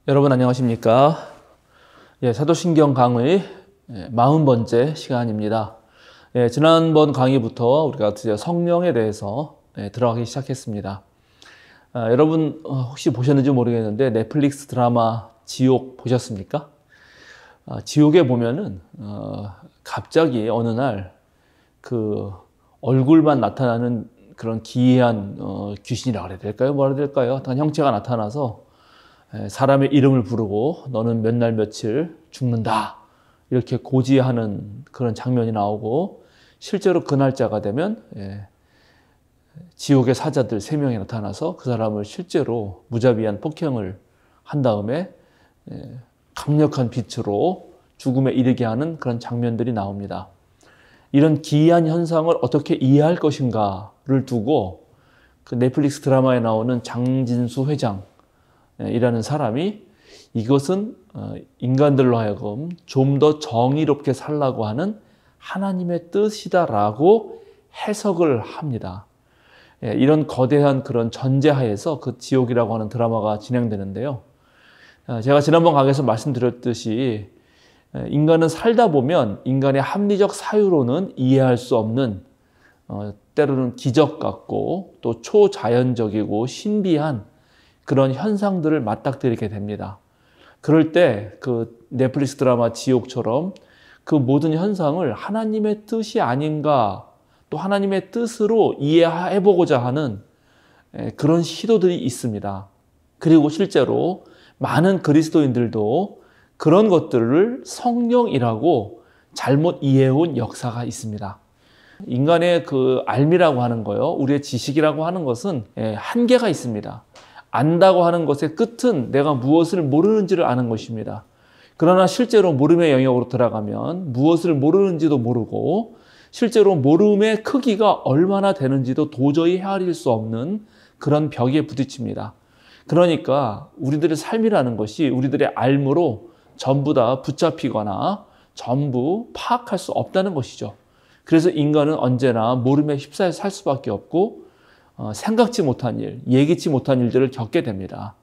여러분 안녕하십니까? 사도신경 강의 40번째 시간입니다. 지난번 강의부터 우리가 드디어 성령에 대해서 들어가기 시작했습니다. 여러분 혹시 보셨는지 모르겠는데 넷플릭스 드라마 지옥 보셨습니까? 지옥에 보면은 갑자기 어느 날 그 얼굴만 나타나는 그런 기이한 귀신이라고 해야 될까요? 뭐라 해야 될까요? 어떤 형체가 나타나서 사람의 이름을 부르고 너는 몇 날 며칠 죽는다 이렇게 고지하는 그런 장면이 나오고, 실제로 그 날짜가 되면 지옥의 사자들 3명이 나타나서 그 사람을 실제로 무자비한 폭행을 한 다음에 강력한 빛으로 죽음에 이르게 하는 그런 장면들이 나옵니다. 이런 기이한 현상을 어떻게 이해할 것인가를 두고 그 넷플릭스 드라마에 나오는 장진수 회장 이라는 사람이 이것은 인간들로 하여금 좀 더 정의롭게 살라고 하는 하나님의 뜻이다라고 해석을 합니다. 이런 거대한 그런 전제하에서 그 지옥이라고 하는 드라마가 진행되는데요. 제가 지난번 강의에서 말씀드렸듯이 인간은 살다 보면 인간의 합리적 사유로는 이해할 수 없는 때로는 기적 같고 또 초자연적이고 신비한 그런 현상들을 맞닥뜨리게 됩니다. 그럴 때 그 넷플릭스 드라마 지옥처럼 그 모든 현상을 하나님의 뜻이 아닌가, 또 하나님의 뜻으로 이해해보고자 하는 그런 시도들이 있습니다. 그리고 실제로 많은 그리스도인들도 그런 것들을 성령이라고 잘못 이해해온 역사가 있습니다. 인간의 그 알미라고 하는 거요, 우리의 지식이라고 하는 것은 한계가 있습니다. 안다고 하는 것의 끝은 내가 무엇을 모르는지를 아는 것입니다. 그러나 실제로 모름의 영역으로 들어가면 무엇을 모르는지도 모르고 실제로 모름의 크기가 얼마나 되는지도 도저히 헤아릴 수 없는 그런 벽에 부딪힙니다. 그러니까 우리들의 삶이라는 것이 우리들의 알무로 전부 다 붙잡히거나 전부 파악할 수 없다는 것이죠. 그래서 인간은 언제나 모름에 휩싸여 살 수밖에 없고 생각지 못한 일, 예기치 못한 일들을 겪게 됩니다.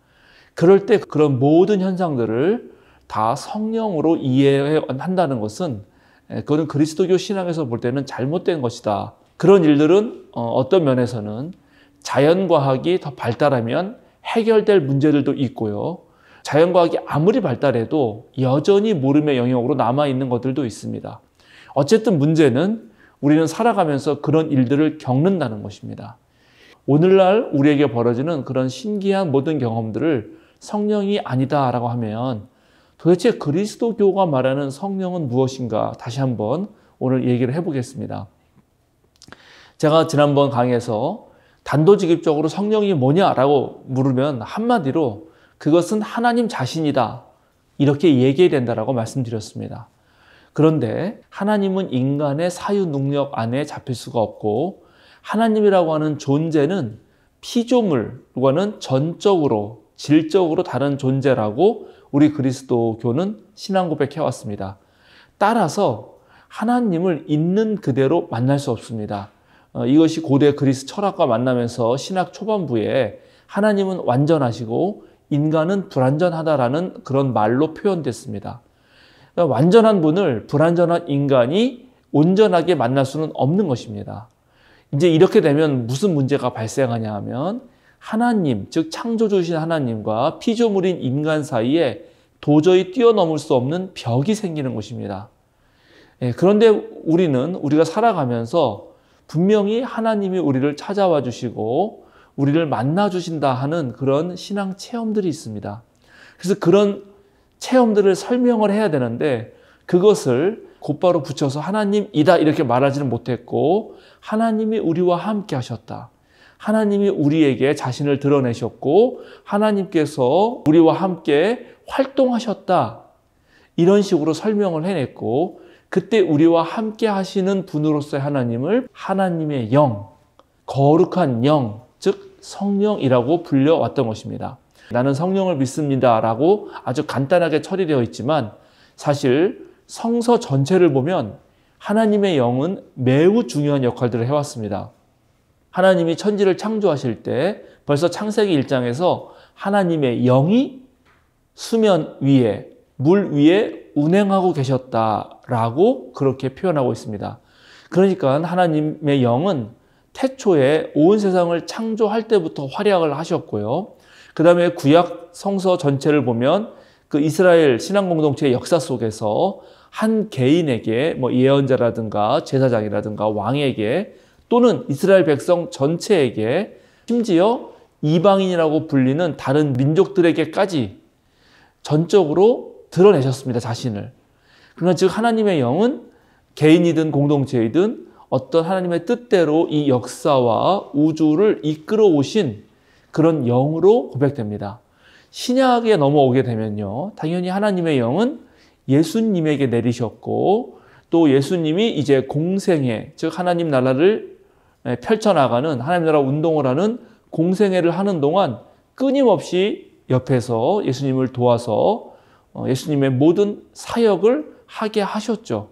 그럴 때 그런 모든 현상들을 다 성령으로 이해한다는 것은 그건 그리스도교 신앙에서 볼 때는 잘못된 것이다. 그런 일들은 어떤 면에서는 자연과학이 더 발달하면 해결될 문제들도 있고요. 자연과학이 아무리 발달해도 여전히 모름의 영역으로 남아있는 것들도 있습니다. 어쨌든 문제는 우리는 살아가면서 그런 일들을 겪는다는 것입니다. 오늘날 우리에게 벌어지는 그런 신기한 모든 경험들을 성령이 아니다라고 하면 도대체 그리스도교가 말하는 성령은 무엇인가 다시 한번 오늘 얘기를 해보겠습니다. 제가 지난번 강의에서 단도직입적으로 성령이 뭐냐라고 물으면 한마디로 그것은 하나님 자신이다 이렇게 얘기해야 된다라고 말씀드렸습니다. 그런데 하나님은 인간의 사유 능력 안에 잡힐 수가 없고 하나님이라고 하는 존재는 피조물과는 전적으로 질적으로 다른 존재라고 우리 그리스도교는 신앙 고백해왔습니다. 따라서 하나님을 있는 그대로 만날 수 없습니다. 이것이 고대 그리스 철학과 만나면서 신학 초반부에 하나님은 완전하시고 인간은 불완전하다라는 그런 말로 표현됐습니다. 그러니까 완전한 분을 불완전한 인간이 온전하게 만날 수는 없는 것입니다. 이제 이렇게 되면 무슨 문제가 발생하냐 하면 하나님, 즉 창조주신 하나님과 피조물인 인간 사이에 도저히 뛰어넘을 수 없는 벽이 생기는 것입니다. 그런데 우리가 살아가면서 분명히 하나님이 우리를 찾아와 주시고 우리를 만나 주신다 하는 그런 신앙 체험들이 있습니다. 그래서 그런 체험들을 설명을 해야 되는데 그것을 곧바로 붙여서 하나님이다 이렇게 말하지는 못했고, 하나님이 우리와 함께 하셨다. 하나님이 우리에게 자신을 드러내셨고 하나님께서 우리와 함께 활동하셨다. 이런 식으로 설명을 해냈고, 그때 우리와 함께 하시는 분으로서의 하나님을 하나님의 영, 거룩한 영, 즉 성령이라고 불려왔던 것입니다. 나는 성령을 믿습니다 라고 아주 간단하게 처리되어 있지만 사실 성서 전체를 보면 하나님의 영은 매우 중요한 역할들을 해왔습니다. 하나님이 천지를 창조하실 때 벌써 창세기 1장에서 하나님의 영이 수면 위에, 물 위에 운행하고 계셨다라고 그렇게 표현하고 있습니다. 그러니까 하나님의 영은 태초에 온 세상을 창조할 때부터 활약을 하셨고요. 그 다음에 구약 성서 전체를 보면 그 이스라엘 신앙 공동체의 역사 속에서 한 개인에게 예언자라든가 제사장이라든가 왕에게 또는 이스라엘 백성 전체에게 심지어 이방인이라고 불리는 다른 민족들에게까지 전적으로 드러내셨습니다. 자신을. 그러나 즉 하나님의 영은 개인이든 공동체이든 어떤 하나님의 뜻대로 이 역사와 우주를 이끌어 오신 그런 영으로 고백됩니다. 신약에 넘어오게 되면요. 당연히 하나님의 영은 예수님에게 내리셨고 또 예수님이 이제 공생애, 즉 하나님 나라를 펼쳐나가는 하나님 나라 운동을 하는 공생애를 하는 동안 끊임없이 옆에서 예수님을 도와서 예수님의 모든 사역을 하게 하셨죠.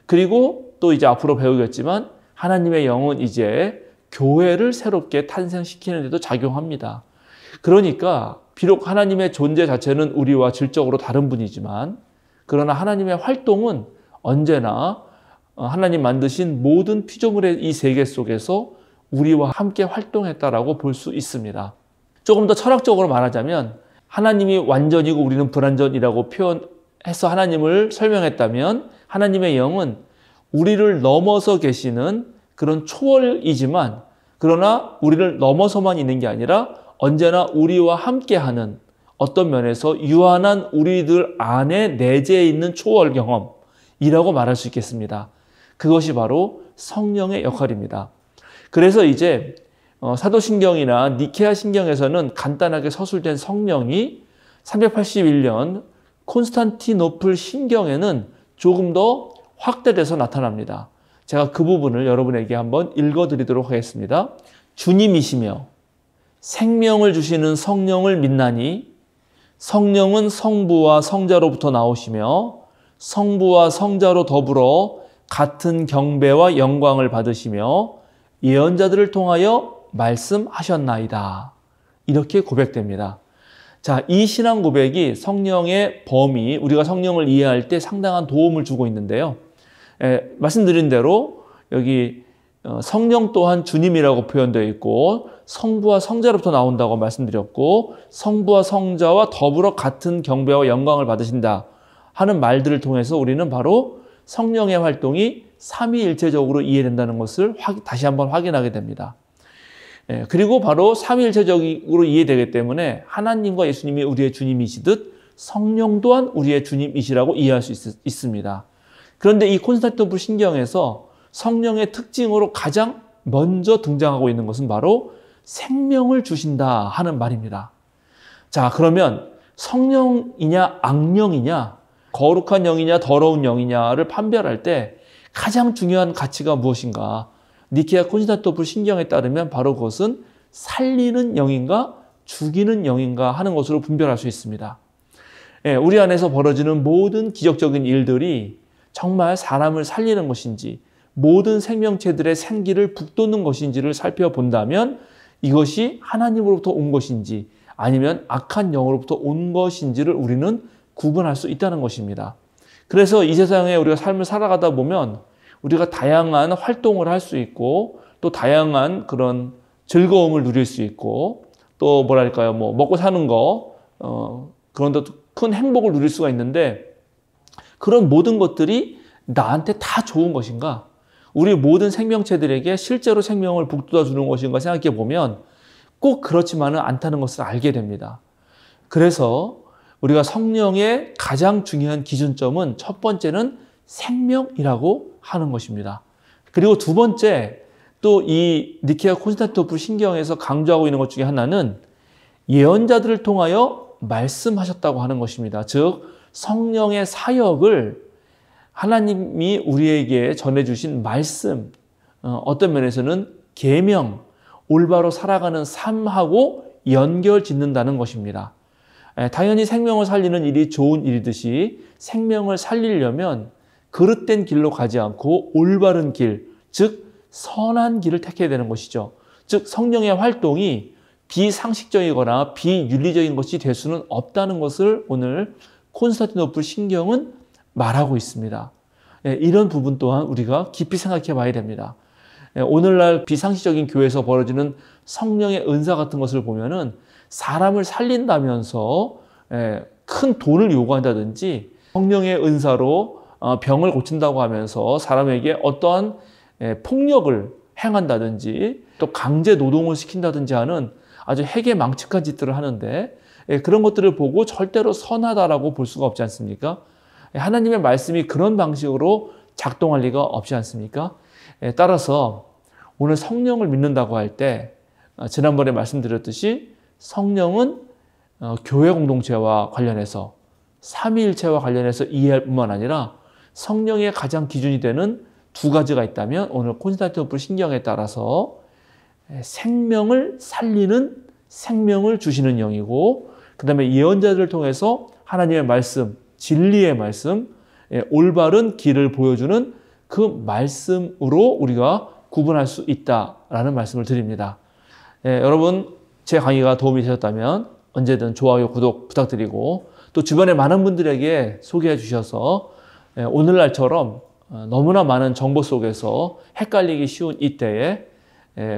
그리고 또 이제 앞으로 배우겠지만 하나님의 영은 이제 교회를 새롭게 탄생시키는 데도 작용합니다. 그러니까 비록 하나님의 존재 자체는 우리와 질적으로 다른 분이지만 그러나 하나님의 활동은 언제나 하나님 만드신 모든 피조물의 이 세계 속에서 우리와 함께 활동했다라고 볼 수 있습니다. 조금 더 철학적으로 말하자면 하나님이 완전이고 우리는 불완전이라고 표현해서 하나님을 설명했다면 하나님의 영은 우리를 넘어서 계시는 그런 초월이지만 그러나 우리를 넘어서만 있는 게 아니라 언제나 우리와 함께하는 어떤 면에서 유한한 우리들 안에 내재해 있는 초월 경험이라고 말할 수 있겠습니다. 그것이 바로 성령의 역할입니다. 그래서 이제 사도신경이나 니케아 신경에서는 간단하게 서술된 성령이 381년 콘스탄티노플 신경에는 조금 더 확대돼서 나타납니다. 제가 그 부분을 여러분에게 한번 읽어드리도록 하겠습니다. 주님이시며 생명을 주시는 성령을 믿나니 성령은 성부와 성자로부터 나오시며 성부와 성자로 더불어 같은 경배와 영광을 받으시며 예언자들을 통하여 말씀하셨나이다. 이렇게 고백됩니다. 자, 이 신앙 고백이 성령의 범위, 우리가 성령을 이해할 때 상당한 도움을 주고 있는데요. 말씀드린 대로 여기 성령 또한 주님이라고 표현되어 있고 성부와 성자로부터 나온다고 말씀드렸고 성부와 성자와 더불어 같은 경배와 영광을 받으신다 하는 말들을 통해서 우리는 바로 성령의 활동이 삼위일체적으로 이해된다는 것을 다시 한번 확인하게 됩니다. 그리고 바로 삼위일체적으로 이해되기 때문에 하나님과 예수님이 우리의 주님이시듯 성령 또한 우리의 주님이시라고 이해할 수 있습니다. 그런데 이 콘스탄티노플 신경에서 성령의 특징으로 가장 먼저 등장하고 있는 것은 바로 생명을 주신다 하는 말입니다. 자, 그러면 성령이냐 악령이냐 거룩한 영이냐 더러운 영이냐를 판별할 때 가장 중요한 가치가 무엇인가? 니케아 콘스탄티노플 신경에 따르면 바로 그것은 살리는 영인가 죽이는 영인가 하는 것으로 분별할 수 있습니다. 우리 안에서 벌어지는 모든 기적적인 일들이 정말 사람을 살리는 것인지 모든 생명체들의 생기를 북돋는 것인지를 살펴본다면 이것이 하나님으로부터 온 것인지 아니면 악한 영으로부터 온 것인지를 우리는 구분할 수 있다는 것입니다. 그래서 이 세상에 우리가 삶을 살아가다 보면 우리가 다양한 활동을 할 수 있고 또 다양한 그런 즐거움을 누릴 수 있고 또 뭐랄까요, 먹고 사는 거 그런 데 큰 행복을 누릴 수가 있는데 그런 모든 것들이 나한테 다 좋은 것인가? 우리 모든 생명체들에게 실제로 생명을 북돋아 주는 것인가 생각해 보면 꼭 그렇지만은 않다는 것을 알게 됩니다. 그래서 우리가 성령의 가장 중요한 기준점은 첫 번째는 생명이라고 하는 것입니다. 그리고 두 번째, 또 이 니케아 콘스탄티노플 신경에서 강조하고 있는 것 중에 하나는 예언자들을 통하여 말씀하셨다고 하는 것입니다. 즉 성령의 사역을 하나님이 우리에게 전해주신 말씀, 어떤 면에서는 계명, 올바로 살아가는 삶하고 연결 짓는다는 것입니다. 당연히 생명을 살리는 일이 좋은 일이듯이 생명을 살리려면 그릇된 길로 가지 않고 올바른 길, 즉 선한 길을 택해야 되는 것이죠. 즉 성령의 활동이 비상식적이거나 비윤리적인 것이 될 수는 없다는 것을 오늘 콘스탄티노플 신경은 말하고 있습니다. 이런 부분 또한 우리가 깊이 생각해 봐야 됩니다. 오늘날 비상식적인 교회에서 벌어지는 성령의 은사 같은 것을 보면은 사람을 살린다면서 큰 돈을 요구한다든지 성령의 은사로 병을 고친다고 하면서 사람에게 어떠한 폭력을 행한다든지 또 강제 노동을 시킨다든지 하는 아주 해괴망측한 짓들을 하는데 그런 것들을 보고 절대로 선하다라고 볼 수가 없지 않습니까? 하나님의 말씀이 그런 방식으로 작동할 리가 없지 않습니까? 따라서 오늘 성령을 믿는다고 할 때 지난번에 말씀드렸듯이 성령은 교회 공동체와 관련해서 삼위일체와 관련해서 이해할 뿐만 아니라 성령의 가장 기준이 되는 두 가지가 있다면 오늘 콘스탄티노플 신경에 따라서 생명을 살리는 생명을 주시는 영이고 그 다음에 예언자들을 통해서 하나님의 말씀, 진리의 말씀, 올바른 길을 보여주는 그 말씀으로 우리가 구분할 수 있다라는 말씀을 드립니다. 여러분 제 강의가 도움이 되셨다면 언제든 좋아요, 구독 부탁드리고 또 주변에 많은 분들에게 소개해 주셔서 오늘날처럼 너무나 많은 정보 속에서 헷갈리기 쉬운 이때에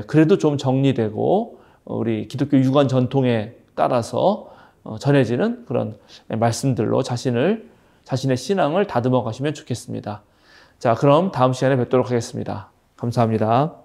그래도 좀 정리되고 우리 기독교 유관 전통에 따라서 전해지는 그런 말씀들로 자신의 신앙을 다듬어 가시면 좋겠습니다. 자, 그럼 다음 시간에 뵙도록 하겠습니다. 감사합니다.